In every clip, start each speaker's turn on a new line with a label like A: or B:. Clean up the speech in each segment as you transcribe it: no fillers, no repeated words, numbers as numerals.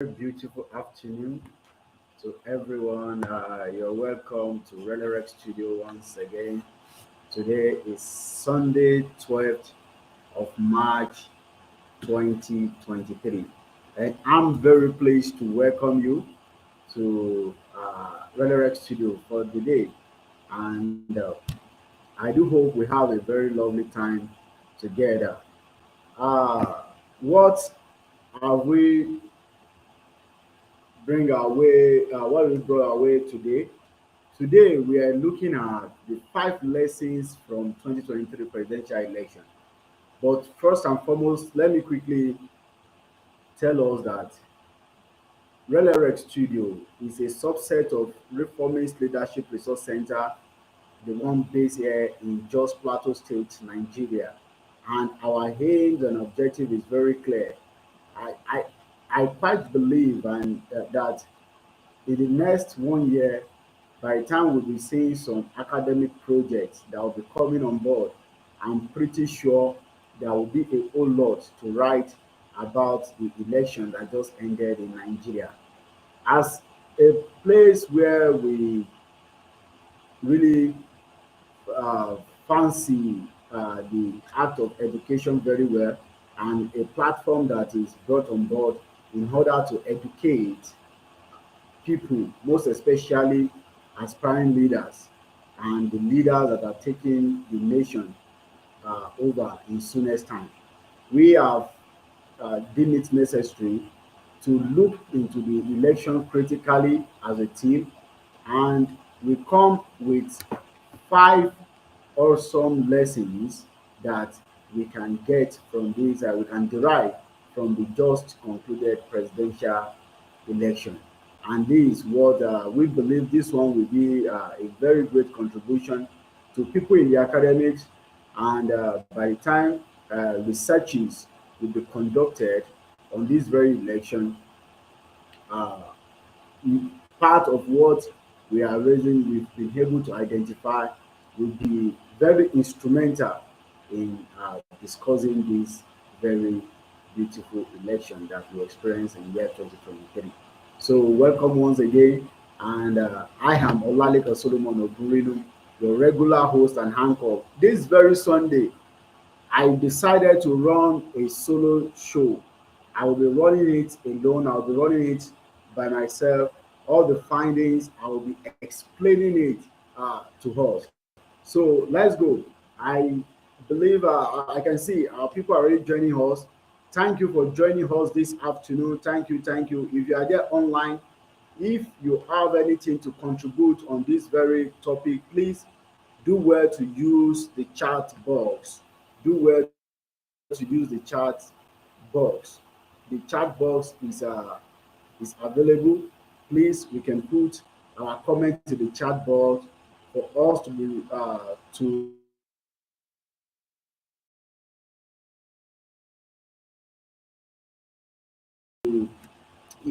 A: Beautiful afternoon to everyone. You're welcome to Relerec Studio once again. Today is Sunday, 12th of March 2023. And I'm very pleased to welcome you to Relerec Studio for the day. And I do hope we have a very lovely time together. Uh, what have we bring our way? What we brought our way today? Today, we are looking at the five lessons from 2023 presidential election. But first and foremost, let me quickly tell us that Relerec Studio is a subset of Reformist Leadership Resource Center, the one based here in Jos Plateau State, Nigeria. And our aims and objective is very clear. I, I, I quite believe that in the next 1 year, by the time we'll be seeing some academic projects that will be coming on board, I'm pretty sure there will be a whole lot to write about the election that just ended in Nigeria. As a place where we really uh, fancy the art of education very well, and a platform that is brought on board in order to educate people, most especially aspiring leaders and the leaders that are taking the nation over in soonest time. We have deemed it necessary to look into the election critically as a team, and we come with five awesome lessons that we can get from this, we can derive from the just concluded presidential election. And this is what we believe this one will be a very great contribution to people in the academics. And by the time researches will be conducted on this very election, uh, part of what we are raising, we've been able to identify will be very instrumental in discussing this very beautiful election that we experienced in year 2023. So welcome once again, and I am Olalekan Solomon Ogunrinu, your regular host and anchor. This very Sunday, I decided to run a solo show. I will be running it alone. I'll be running it by myself. All the findings, I will be explaining it to us. So let's go. I believe I can see people are already joining us. Thank you for joining us this afternoon. Thank you, thank you. If you are there online, if you have anything to contribute on this very topic, please do well to use the chat box. Do well to use the chat box. The chat box is available. Please, we can put our comment to the chat box for us to be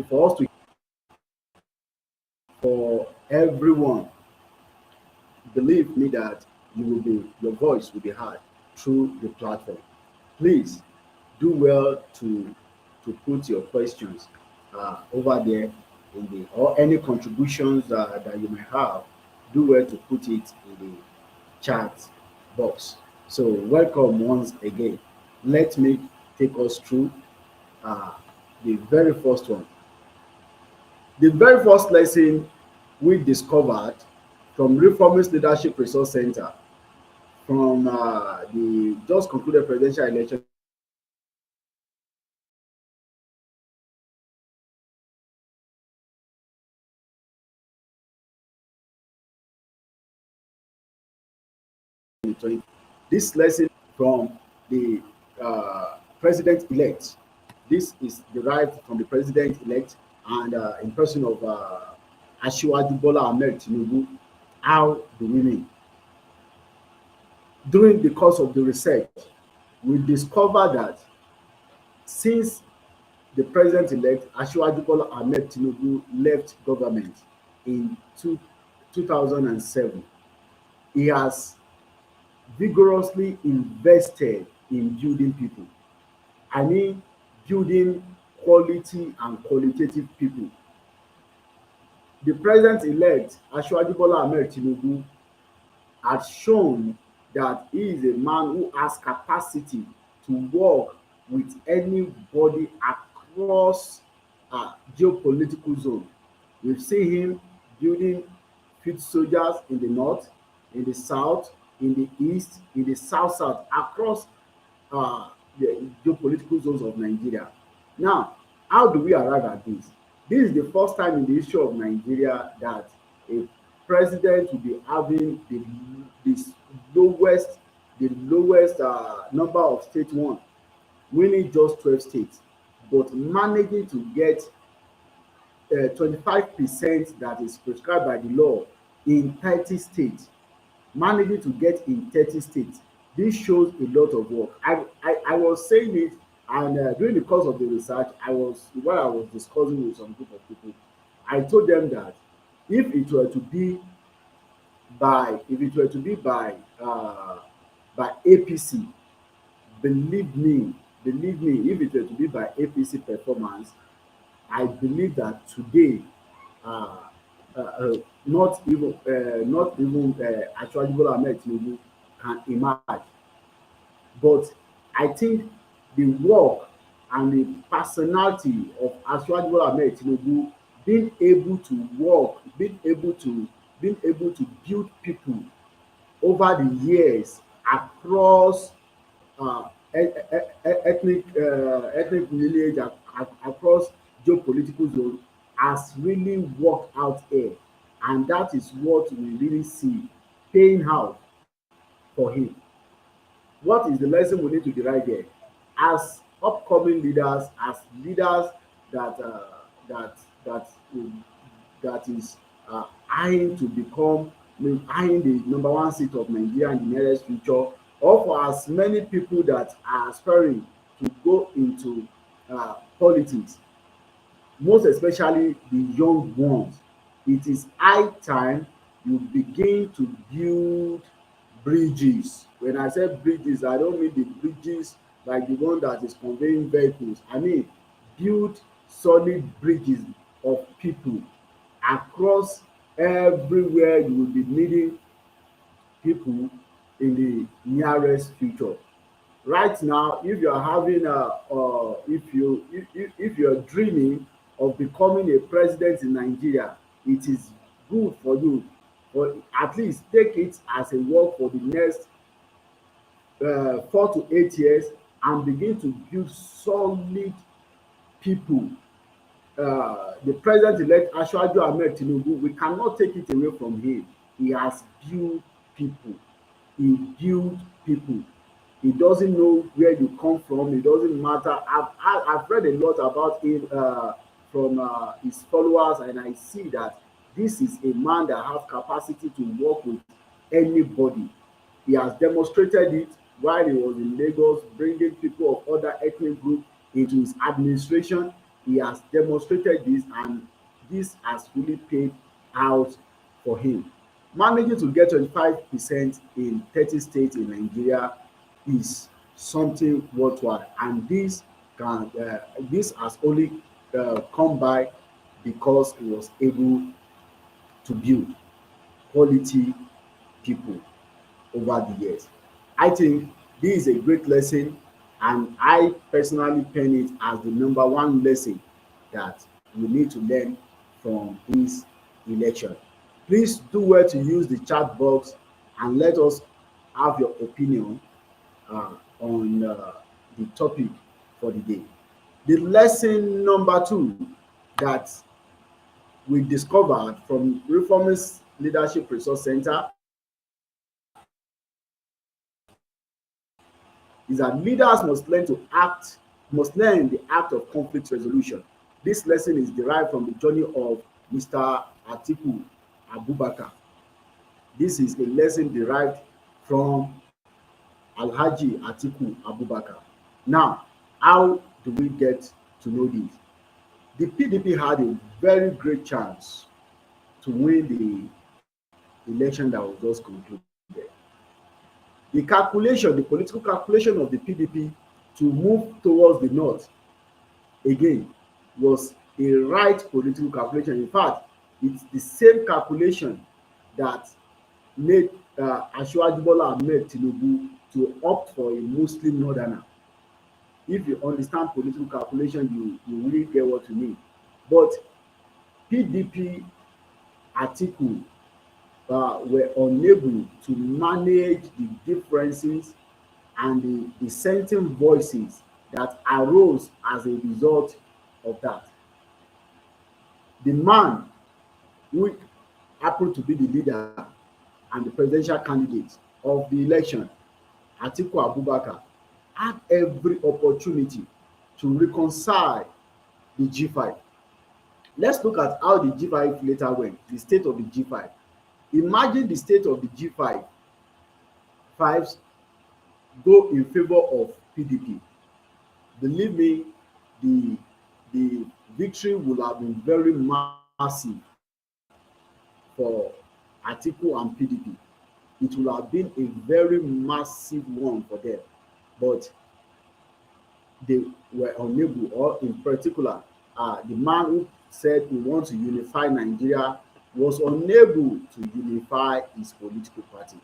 A: for us to for everyone. Believe me that your voice will be heard through the platform. Please do well to put your questions over there in the or any contributions that you may have. Do well to put it in the chat box. So welcome once again. Let me take us through uh, the very first one. The very first lesson we discovered from Reformist Leadership Resource Center from the just concluded presidential election in 20. This lesson from the president-elect. This is derived from the president-elect and in person of Asiwaju Bola Ahmed Tinubu. How do we mean? During the course of the research, we discovered that since the president-elect Asiwaju Bola Ahmed Tinubu left government in 2007, he has vigorously invested in building people. I mean, building quality and qualitative people. The president-elect Asiwaju Bola Ahmed Tinubu has shown that he is a man who has capacity to work with anybody across geopolitical zone. We've seen him building field soldiers in the north, in the south, in the east, in the south, across the geopolitical zones of Nigeria. Now, how do we arrive at this? This is the first time in the history of Nigeria that a president will be having the lowest number of state won, winning just 12 states, but managing to get 25% that is prescribed by the law in 30 states, managing to get in 30 states. This shows a lot of work. I was saying it, and during the course of the research, while I was discussing with some group of people, I told them that if it were to be by APC, believe me, if it were to be by APC performance, I believe that today, uh, not even Asiwaju Bola Ahmed Tinubu can emerge. But I think the work and the personality of Asiwaju Bola Ahmed Tinubu being able to work, being able to build people over the years across ethnic lineage, across geopolitical zone, has really worked out here, and that is what we really see paying out for him. What is the lesson we need to derive there? As upcoming leaders, as leaders that that that that is eyeing to become, eyeing the number one seat of Nigeria in the nearest future, or for as many people that are aspiring to go into politics, most especially the young ones. It is high time you begin to build bridges. When I say bridges, I don't mean the bridges like the one that is conveying vehicles. I mean build solid bridges of people across everywhere you will be needing people in the nearest future. Right now, if you are having if you are dreaming of becoming a president in Nigeria, it is good for you, but at least take it as a work for the next 4 to 8 years, and begin to build solid people. The president-elect Asiwaju Ahmed Tinubu, we cannot take it away from him. He has built people. He built people. He doesn't know where you come from. It doesn't matter. I've read a lot about him from his followers, and I see that this is a man that has capacity to work with anybody. He has demonstrated it while he was in Lagos, bringing people of other ethnic groups into his administration. He has demonstrated this, and this has really paid out for him. Managing to get 25% in 30 states in Nigeria is something worthwhile, and this has only come by because he was able to build quality people over the years. I think this is a great lesson, and I personally pen it as the number one lesson that we need to learn from this election. Please do well to use the chat box and let us have your opinion on the topic for the day. The lesson number two that we discovered from Reformist Leadership Resource Center is that leaders must learn the act of conflict resolution. This lesson is derived from the journey of Mr. Atiku Abubakar. This is a lesson derived from Alhaji Atiku Abubakar. Now, how do we get to know this? The PDP had a very great chance to win the election that was just concluded. The political calculation of the PDP to move towards the north again was a right political calculation. In fact, it's the same calculation that made Asiwaju Bola Ahmed Tinubu to opt for a Muslim northerner. If you understand political calculation, you really get what you mean. But PDP Atiku were unable to manage the differences and the dissenting voices that arose as a result of that. The man who happened to be the leader and the presidential candidate of the election, Atiku Abubakar, had every opportunity to reconcile the G5. Let's look at how the G5 later went, the state of the G5. Imagine the state of the G5 fives go in favor of PDP. Believe me, the the victory would have been very massive for Atiku and PDP. It would have been a very massive one for them, but they were unable, or in particular, the man who said he wants to unify Nigeria was unable to unify his political party,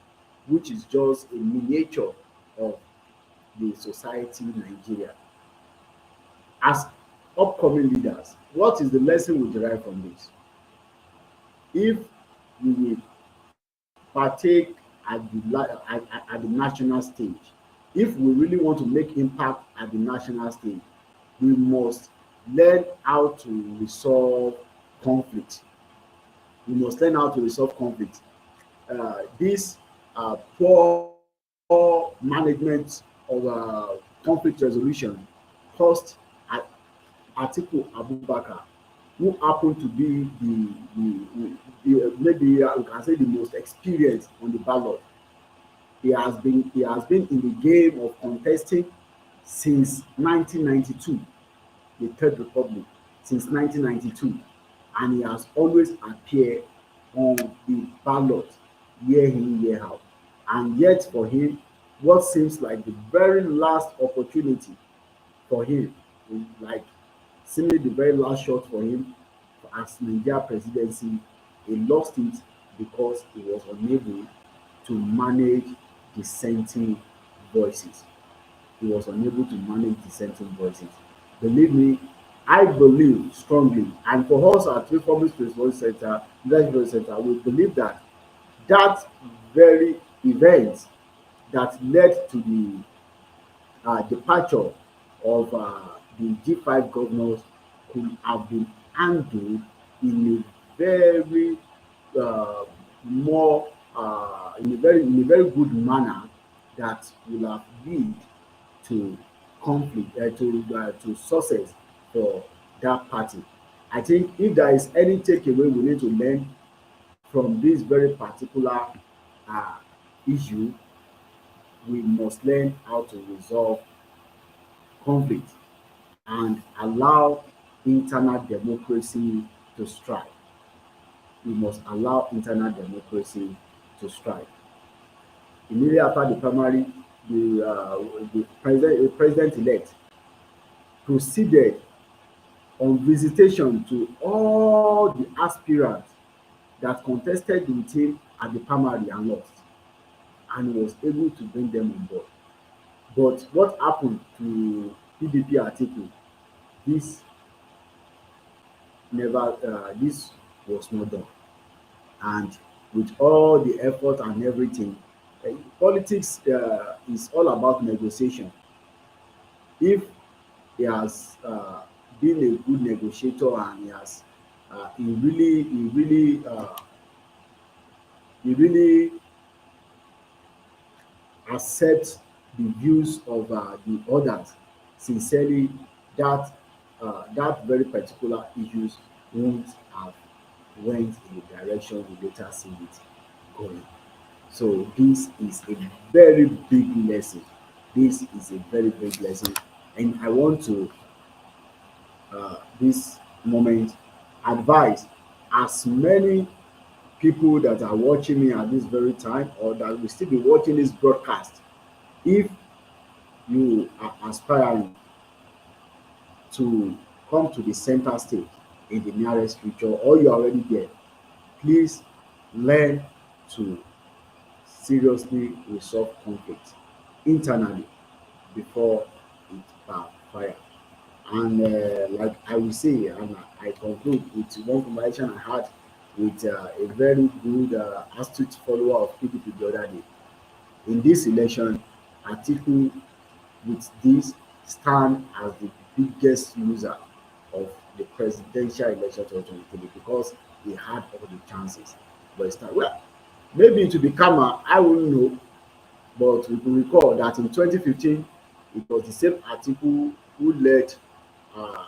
A: which is just a miniature of the society in Nigeria. As upcoming leaders, what is the lesson we derive from this? If we will partake at the national stage, if we really want to make impact at the national stage, we must learn how to resolve conflict. We must learn how to resolve conflict. This poor management of conflict resolution cost Atiku Abubakar, who happened to be maybe we can say the most experienced on the ballot. He has been in the game of contesting since 1992, the Third Republic, since 1992, and he has always appeared on the ballot year in, year out. And yet, for him, what seems like the very last opportunity for him, like seemingly the very last shot for him as Nigeria presidency, he lost it because he was unable to manage dissenting voices. He was unable to manage dissenting voices. Believe me, I believe strongly, and for us at Reformist Response Center, Leadership Center, we believe that that very event that led to the departure of the G5 governors could have been handled in a very more in a very good manner that will have lead to conflict to success for that party. I think if there is any takeaway we need to learn from this very particular uh, issue, we must learn how to resolve conflict and allow internal democracy to strive. We must allow internal democracy to strive. Immediately after the primary, the president-elect proceeded on visitation to all the aspirants that contested with him at the primary and lost, and was able to bring them on board. But what happened to PDP Atiku? This this was not done. And with all the effort and everything, politics is all about negotiation. If he has been a good negotiator and he really accepts the views of the others sincerely, that very particular issues won't have went in the direction we later see it going. So this is a very big lesson. This is a very big lesson, and I want to this moment advise as many people that are watching me at this very time, or that will still be watching this broadcast. If you are aspiring to come to the center stage in the nearest future, or you're already there, please learn to seriously resolve conflict internally before it backfire. And like I will say, and I conclude with one conversation I had with a very good, astute follower of PDP the other day. In this election, Atiku with this stand as the biggest loser of the presidential election 2023 because he had all the chances. But it's not, well, maybe to be calmer, I wouldn't know, but we will recall that in 2015, it was the same Atiku who led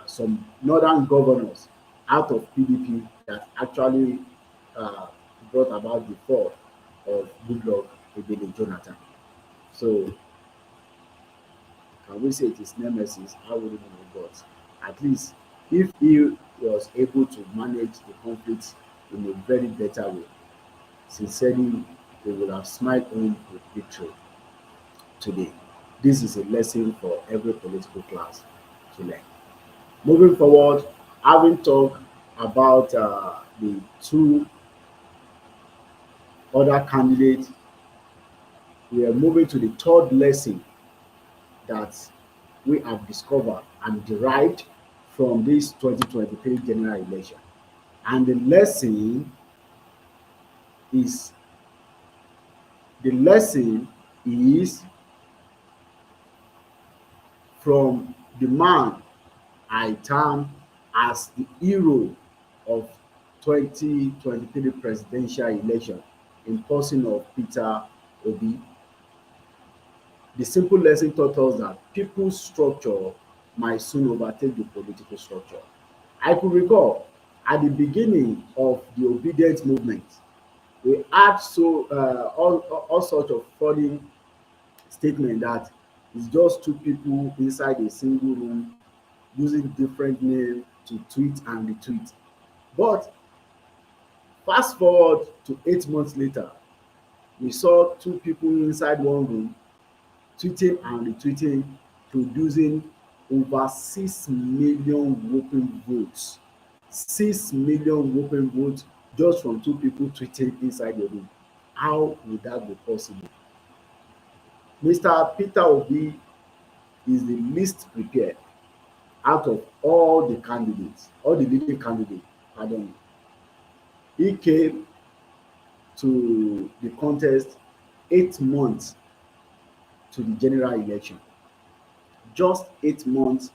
A: some northern governors out of PDP that actually uh, brought about the fall of Goodluck Ebele Jonathan. So can we say it is nemesis? I wouldn't know, but at least if he was able to manage the conflict in a very better way, sincerely, they would have smiled home with victory today. This is a lesson for every political class to learn. Moving forward, having talked about the two other candidates, we are moving to the third lesson that we have discovered and derived from this 2023 general election. And is the lesson is from the man I term as the hero of 2023 presidential election in person of Peter Obi. The simple lesson taught us that people's structure might soon overtake the political structure. I could recall at the beginning of the obedience movement, we had all sorts of funny statement that it's just two people inside a single room using different names to tweet and retweet. But fast forward to 8 months later, we saw two people inside one room tweeting and retweeting, producing over 6 million whopping votes. 6 million whopping votes just from two people tweeting inside the room. How would that be possible? Mr. Peter Obi is the least prepared out of all the candidates, all the leading candidates, pardon me. He came to the contest 8 months to the general election. Just 8 months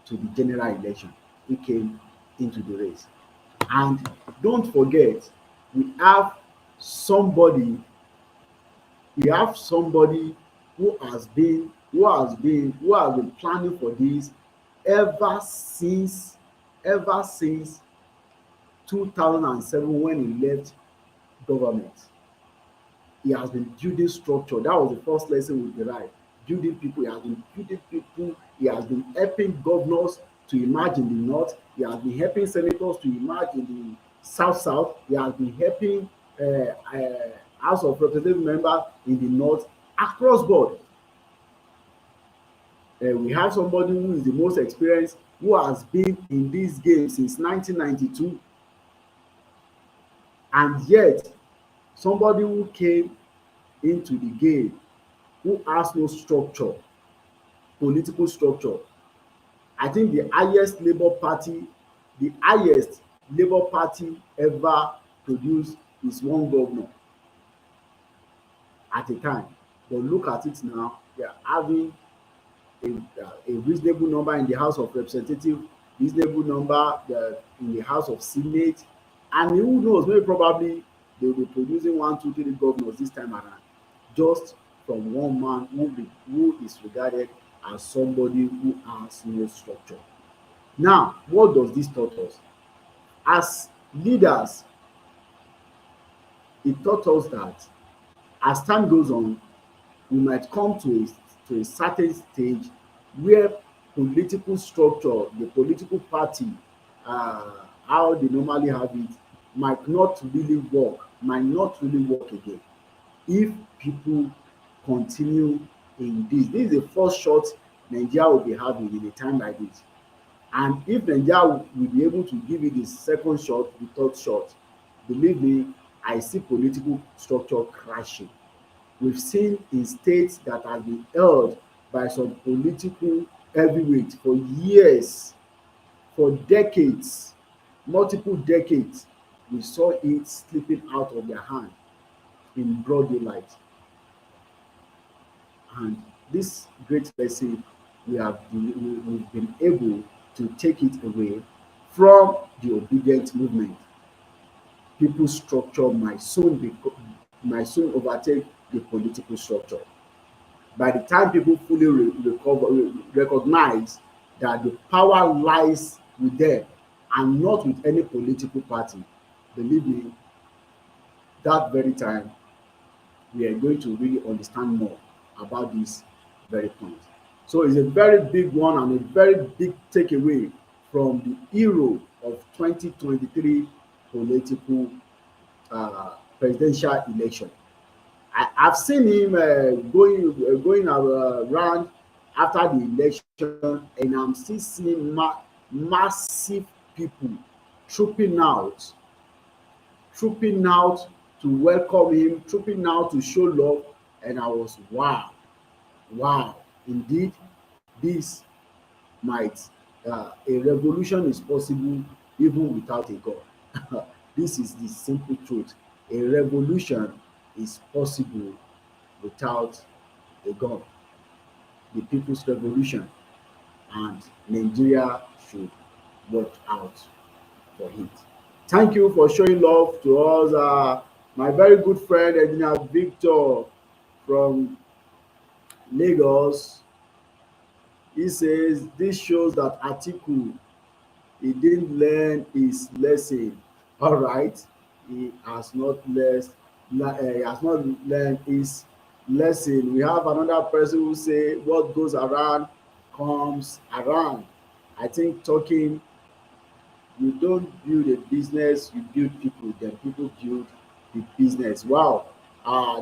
A: to the general election, he came into the race. And don't forget, we have somebody, we have somebody who has been planning for this ever since 2007 when he left government. He has been building structure. That was the first lesson we derived. Building people. He has been building people. He has been helping governors to emerge in the north. He has been helping senators to emerge in the south. He has been helping House of Representative members in the north across board. We have somebody who is the most experienced, who has been in this game since 1992, and yet somebody who came into the game who has no structure, political structure. I think the highest Labour Party ever produced is one governor at a time. But look at it now, they are having a reasonable number in the House of Representatives, reasonable number in the House of Senate, and who knows, maybe probably they will be producing 1, 2, 3 governors this time around, just from one man who is regarded as somebody who has no structure. Now, what does this taught us? As leaders, it taught us that as time goes on, we might come to a certain stage where political structure, the political party, uh, how they normally have it, might not really work again if people continue in this. This is the first shot Nigeria will be having in a time like this. And if Nigeria will be able to give it the second shot, the third shot, believe me, I see political structure crashing. We've seen in states that have been held by some political heavyweights for years, for decades, multiple decades. We saw it slipping out of their hand in broad daylight. And this great lesson, we've been able to take it away from the obedient movement. People's structure might soon overtake the political structure. By the time people fully recognize that the power lies with them and not with any political party, believe me, that very time we are going to really understand more about this very point. So it's a very big one and a very big takeaway from the hero of 2023 political presidential election. I've seen him going around after the election, and I'm still seeing massive people trooping out, trooping out to welcome him, trooping out to show love, and I was wow, wow, indeed, this might a revolution is possible even without a God. This is the simple truth. A revolution is possible without a God. The people's revolution, and Nigeria should watch out for it. Thank you for showing love to us. My very good friend, Engineer Victor from Lagos, he says this shows that Atiku, he didn't learn his lesson. All right, he has not learned his lesson. We have another person who say what goes around comes around. I think talking, you don't build a business, you build people, then people build the business. Wow.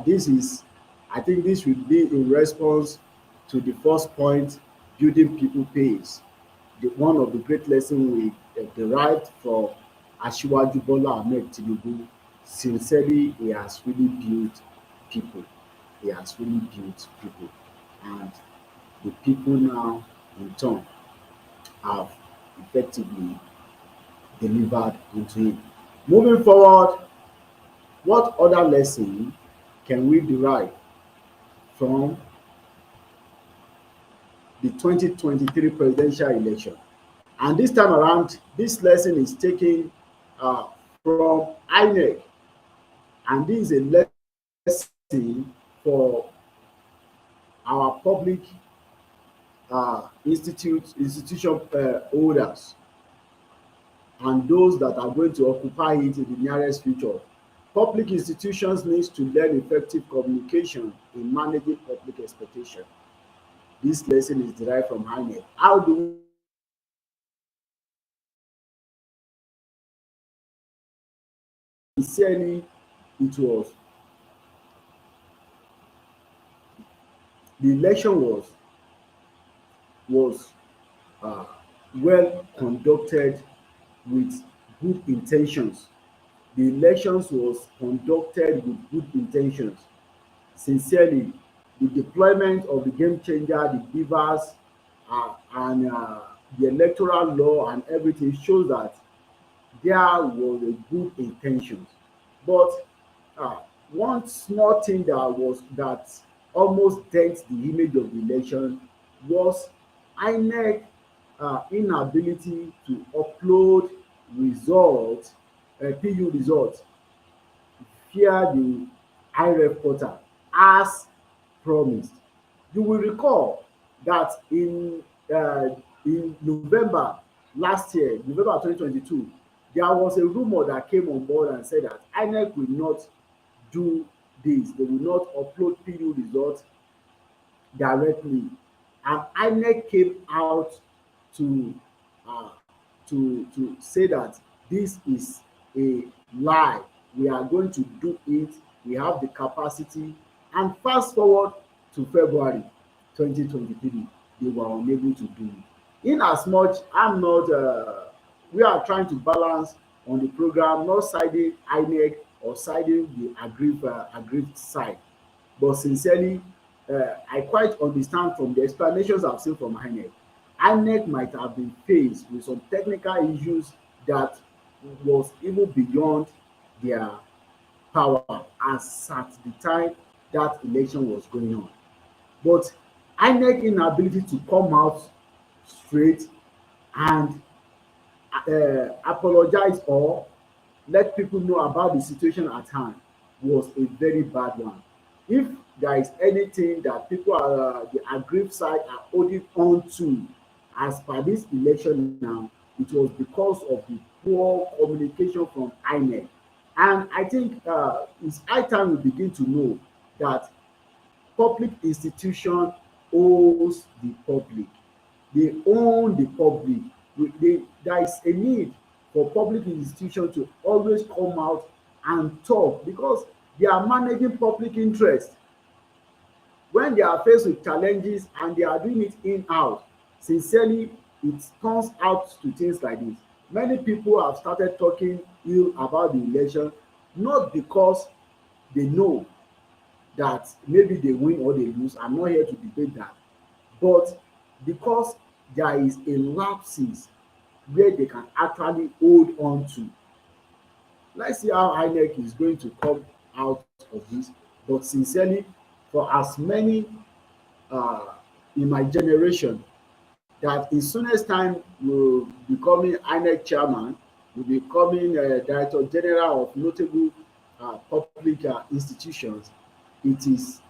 A: This is, I think this will be in response to the first point, building people pays. One of the great lessons we derived from Asiwaju Bola Ahmed Tinubu. Sincerely, he has really built people. He has really built people. And the people now, in turn, have effectively delivered into him. Moving forward, what other lesson can we derive from the 2023 presidential election? And this time around, this lesson is taken from INEC, and this is a lesson for our public institution holders and those that are going to occupy it in the nearest future. Public institutions need to learn effective communication in managing public expectation. This lesson is derived from INEC. How do sincerely it was, the election was uh, well conducted with good intentions. The elections was conducted with good intentions. Sincerely, the deployment of the game changer, the givers, and the electoral law and everything shows that there was a good intention. But uh, one small thing that almost dent the image of the election was INEC inability to upload results, PU results via the IREF portal as promised. You will recall that in November last year, November 2022, there was a rumor that came on board and said that INEC will not do this. They will not upload PU results directly. And INEC came out to uh, to say that this is a lie. We are going to do it. We have the capacity. And fast forward to February 2023, they were unable to do it. In as much I'm not we are trying to balance on the program, not siding INEC or siding the aggrieved side. But sincerely, I quite understand from the explanations I've seen from INEC. INEC might have been faced with some technical issues that was even beyond their power as at the time that election was going on. But INEC inability to come out straight and apologize or let people know about the situation at hand was a very bad one. If there is anything that people are the aggrieved side are holding on to as per this election now, it was because of the poor communication from INEC. And I think it's high time we begin to know that public institution owes the public. They own the public. There is a need for public institutions to always come out and talk because they are managing public interest. When they are faced with challenges and they are doing it in-house, sincerely, it turns out to things like this. Many people have started talking ill about the election, not because they know that maybe they win or they lose. I'm not here to debate that. But because there is a lapses where they can actually hold on to. Let's see how INEC is going to come out of this. But sincerely, for as many uh, in my generation that in soonest time will becoming INEC chairman, will becoming director general of notable public institutions, it is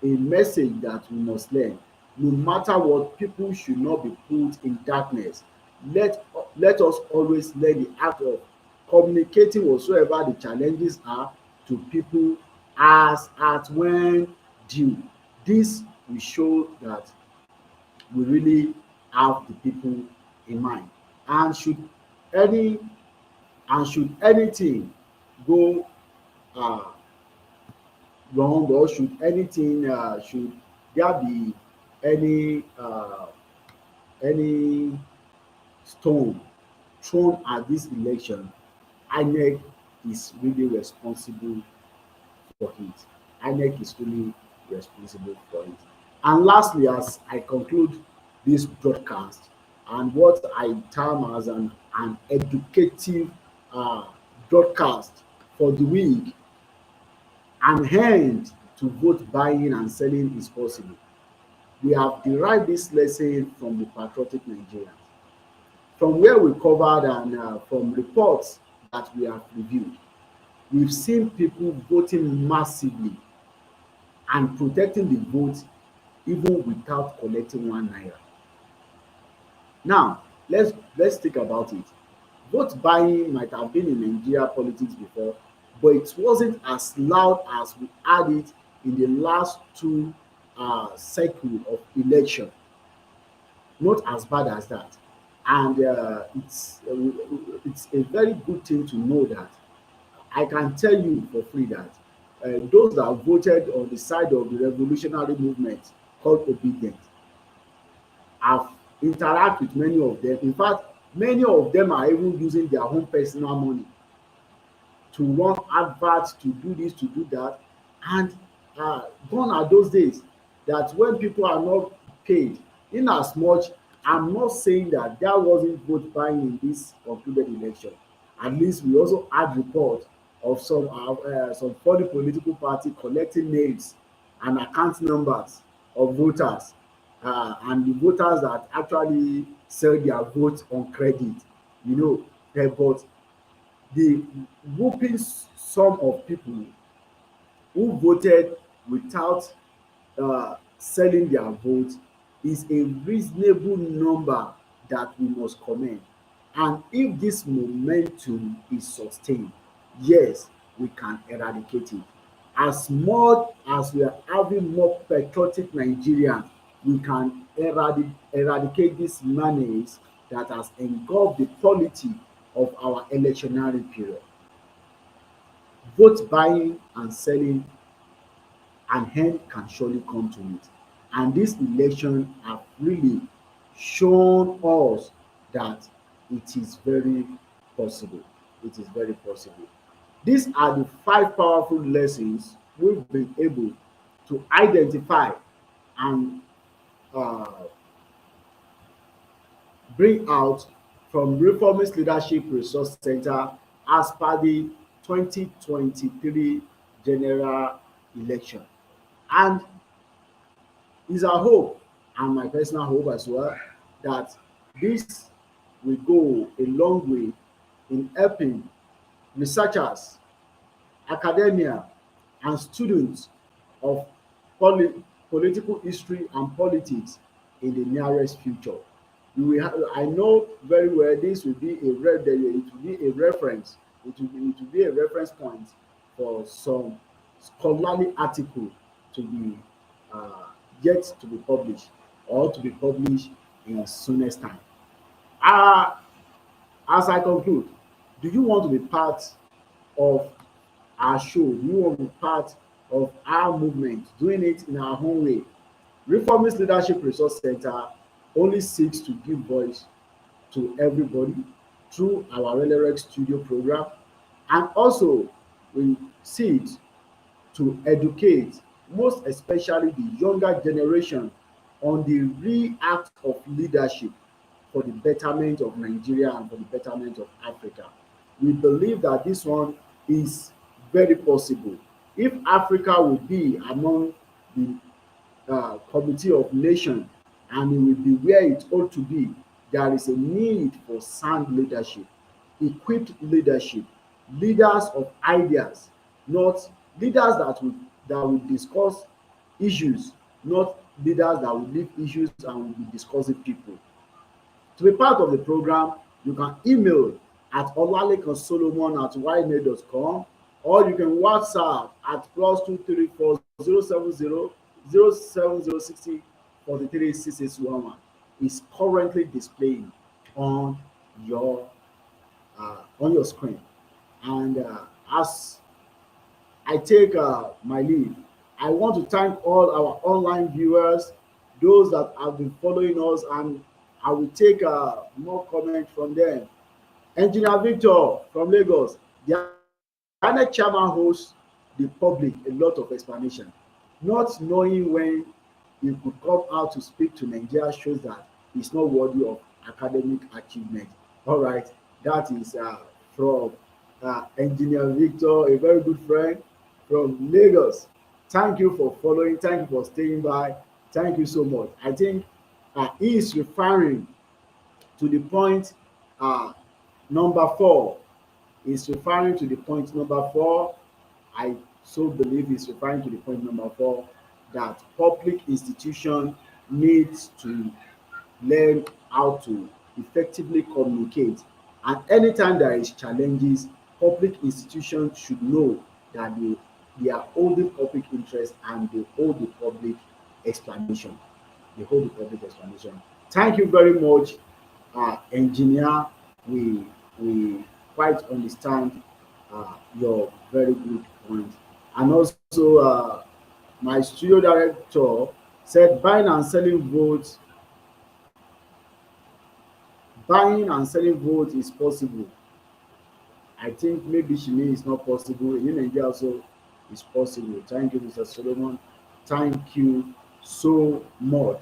A: a message that we must learn. No matter what, people should not be put in darkness. Let us always learn the art of communicating whatsoever the challenges are to people as at when due. This will show that we really have the people in mind. And any should anything go uh, wrong, or should there be any stone thrown at this election, INEC is really responsible for it. INEC is really responsible for it. And lastly, as I conclude this broadcast and what I term as an educative uh, broadcast for the week, an end to vote buying and selling is possible. We have derived this lesson from the Patriotic Nigerians, from where we covered and from reports that we have reviewed. We've seen people voting massively and protecting the vote even without collecting one naira. Now, let's think about it. Vote buying might have been in Nigeria politics before, but it wasn't as loud as we had it in the last two cycle of election. Not as bad as that. And it's a very good thing to know that I can tell you for free that those that voted on the side of the revolutionary movement called obedient have interact with many of them. In fact, many of them are even using their own personal money to run adverts, to do this, to do that. And gone are those days that when people are not paid, in as much, I'm not saying that there wasn't vote buying in this concluded election. At least we also had report of some foreign political party collecting names and account numbers of voters, and the voters that actually sell their vote on credit, you know. But the whooping sum of people who voted without selling their vote is a reasonable number that we must commend. And if this momentum is sustained, yes, we can eradicate it. As much as we are having more patriotic Nigerians, we can eradicate this menace that has engulfed the polity of our electionary period. Vote buying and selling, an end can surely come to it. And this election have really shown us that it is very possible. It is very possible. These are the five powerful lessons we've been able to identify and uh, bring out from Reformist Leadership Resource Center as per the 2023 general election. And it's our hope, and my personal hope as well, that this will go a long way in helping researchers, academia, and students of political history and politics in the nearest future. I know very well this will be it will be a reference. It will be a reference point for some scholarly article to be uh, yet to be published or to be published in soonest time. Uh, as I conclude, do you want to be part of our show? Do you want to be part of our movement, doing it in our own way? Reformist Leadership Resource Center only seeks to give voice to everybody through our Relerec Studio program, and also we seek to educate, most especially the younger generation, on the real act of leadership for the betterment of Nigeria and for the betterment of Africa. We believe that this one is very possible. If Africa will be among the committee of nations and it will be where it ought to be, there is a need for sound leadership, equipped leadership, leaders of ideas, not leaders that will discuss issues, not leaders that will leave issues and will be discussing people. To be part of the program, you can email at Olalekan Solomon at ymail.com, or you can WhatsApp at +234 070 07060 436611. Is currently displaying on your screen. And as I take my leave, I want to thank all our online viewers, those that have been following us, and I will take more comments from them. Engineer Victor from Lagos, the INEC chairman hosts the public a lot of explanation. Not knowing when he could come out to speak to Nigeria shows that he's not worthy of academic achievement. All right, that is from Engineer Victor, a very good friend from Lagos. Thank you for following. Thank you for staying by. Thank you so much. I think he is referring to the point number 4. Is referring to the point number 4. I so believe he's referring to the point number 4, that public institution needs to learn how to effectively communicate. And anytime there is challenges, public institutions should know that they are holding public interest and they hold the public explanation. They hold the public explanation. Thank you very much, engineer. We quite understand your very good point. And also, my studio director said buying and selling votes is possible. I think maybe she means it's not possible. In Nigeria also it's possible. Thank you, Mr. Solomon. Thank you so much.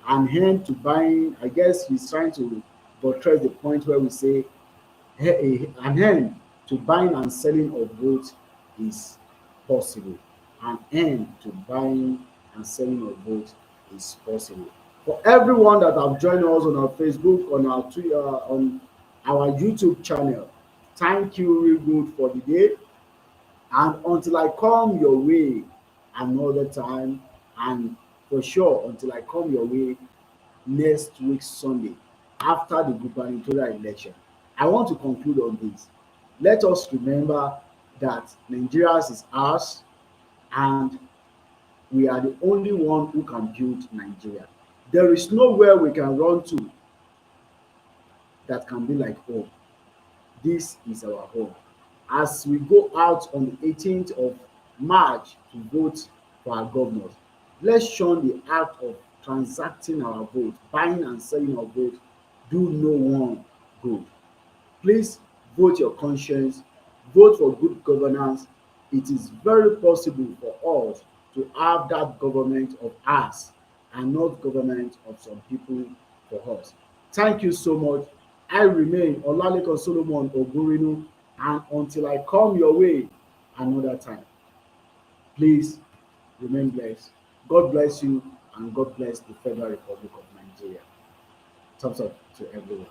A: And hand to buying, I guess he's trying to buttress the point where we say an end to buying and selling of votes is possible. An end to buying and selling of votes is possible. For everyone that have joined us on our Facebook, on our Twitter, on our YouTube channel, thank you real good for the day. And until I come your way another time, and for sure until I come your way next week Sunday after the gubernatorial election, I want to conclude on this. Let us remember that Nigeria is ours, and we are the only one who can build Nigeria. There is nowhere we can run to that can be like home. This is our home. As we go out on the 18th of March to vote for our governors, let's shun the act of transacting our vote, buying and selling our vote, do no one good. Please vote your conscience, vote for good governance. It is very possible for us to have that government of us and not government of some people for us. Thank you so much. I remain Olalekan Solomon Ogunrinu, and until I come your way another time, please remain blessed. God bless you and God bless the Federal Republic of Nigeria. Thumbs up to everyone.